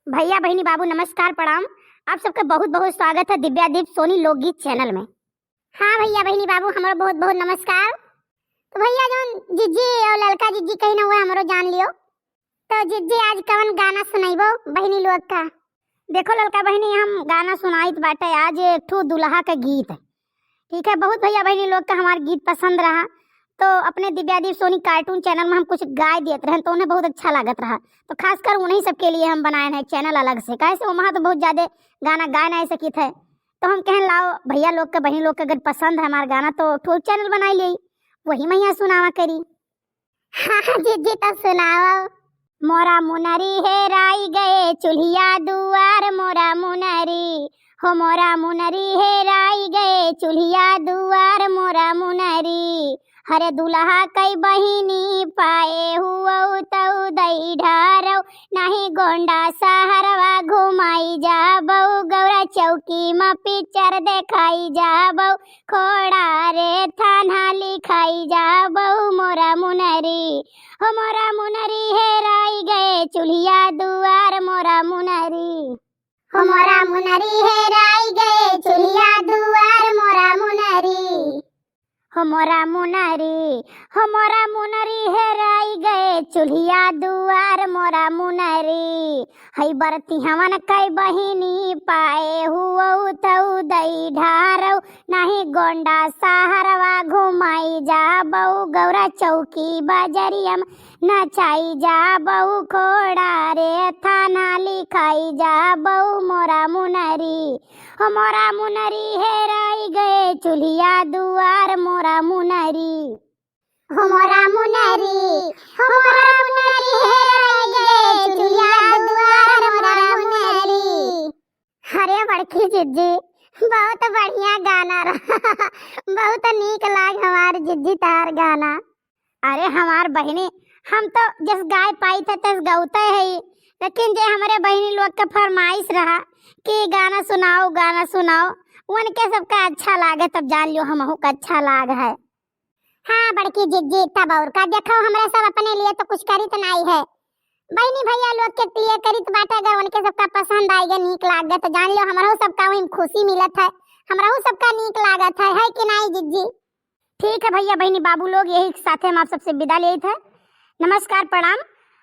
भैया बहनी बाबू नमस्कार प्रणाम। आप सबका बहुत बहुत स्वागत है दिव्यादीप सोनी लोकगीत चैनल में। हाँ भैया बहनी बाबू हमारा बहुत बहुत नमस्कार। तो भैया जो जिज्जी और लड़का जिज्जी कहीं ना हुआ हमारो जान लियो। तो जिज्जी आज कवन गाना सुनाइबो बहनी लोग का। देखो लड़का बहनी हम गाना सुनाइत बाटे आज एक ठो दुल्हा का गीत। ठीक है, बहुत भैया बहनी लोग का हमारा गीत पसंद रहा तो अपने दिव्यादीप सोनी कार्टून चैनल में हम कुछ गाय देते रहे तो उन्हें बहुत अच्छा लागत रहा। तो खासकर उन्हीं सबके लिए हम बनाए हैं चैनल अलग से, कैसे वहाँ तो बहुत ज़्यादा गाना गा नहीं सकी थे। तो हम कहें लाओ भैया लोग का बहनी लोग का अगर पसंद है हमारा गाना तो ठो चैनल बनाई ली, वही मैं यहाँ सुनावा करी। हाँ जी तब सुनाओ। मोरा मुनरी हेराई गए चूल्हिया दुआर मोरा मुनरी हो मोरा मुनरी हेराई गए चूल्हिया दुआर मोरा मुनरी हरे दुल्हा कई बहिनी पाए हुआ तऊ दई ढारौ नहीं गोंडा सहरवा घुमाई जाबऊ गौरा चौकी में पिक्चर देखाई जाबऊ खोड़ा रे थाना लिखाई जाबऊ मोरा मुनरी हो मोरा मुनरी हेराई गए चूल्हिया दुआर मोरा मुनरी हो मोरा मुनरी हेराई गए चूल्हिया दुआर मोरा मुनरी हो मोरा मुनरी हेराई गए चूल्हिया दुआर मोरा मुनरी हई बरती हमन कई बहिनी पाए हुआ तऊ दई ढारौ नहीं गोंडा सहरवा घुमाई जाबऊ गौरा चौकी बाजरिया नचाई जाबऊ खोड़ा रे थाना लिखाई जाबऊ मोरा मुनरी हो मोरा मुनरी हेराई गए चूल्हिया दुआर मोरा मुनरी हो मोरा मुनरी हेराई गए चूल्हिया दुआर मोरा मुनरी। अरे बड़की जिज्जी बहुत बढ़िया गाना रहा बहुत नीक लाग हमार जिज्जी तार गाना। अरे हमार बहनी हम तो जिस गाय पाई थे तस गौते है, लेकिन जे हमारे बहनी लोग का फरमाइश रहा कि गाना सुनाओ उनके सबका अच्छा लागे तब जान लियो हमहू का अच्छा लाग है। हाँ बड़की जिज्जी तब और का देखो हमरा सब अपने लिए तो कुछ करी तो नहीं है, बहनी भैया लोग के लिए करी तो बात अगर उनके सबका पसंद आएगा नीक लागे तो जान लियो हमारा सबका वही खुशी मिलत है, हमारा सबका नीक लागत है कि नहीं जिज्जी। ठीक है भैया बहनी बाबू लोग यही साथ हम आप सबसे विदा लिए थे। नमस्कार प्रणाम।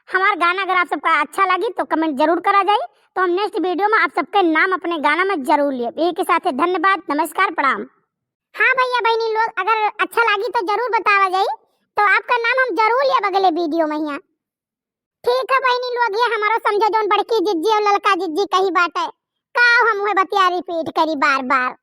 हमारा गाना अगर आप सबका अच्छा लगी तो कमेंट जरूर करा जाए, तो हम नेक्स्ट वीडियो में आप सबके नाम अपने गाना में जरूर लिए। यही के साथ धन्यवाद नमस्कार प्रणाम। हाँ भैया बहनी लोग अगर अच्छा लगी तो जरूर बतावा जाए, तो आपका नाम हम जरूर लिए अगले वीडियो में यहाँ। ठीक है बहनी लोग ये हमारा समझो जो बड़की जिज्जी और लड़का जिज्जी कही बात है का हम बतिया रिपीट करी बार बार।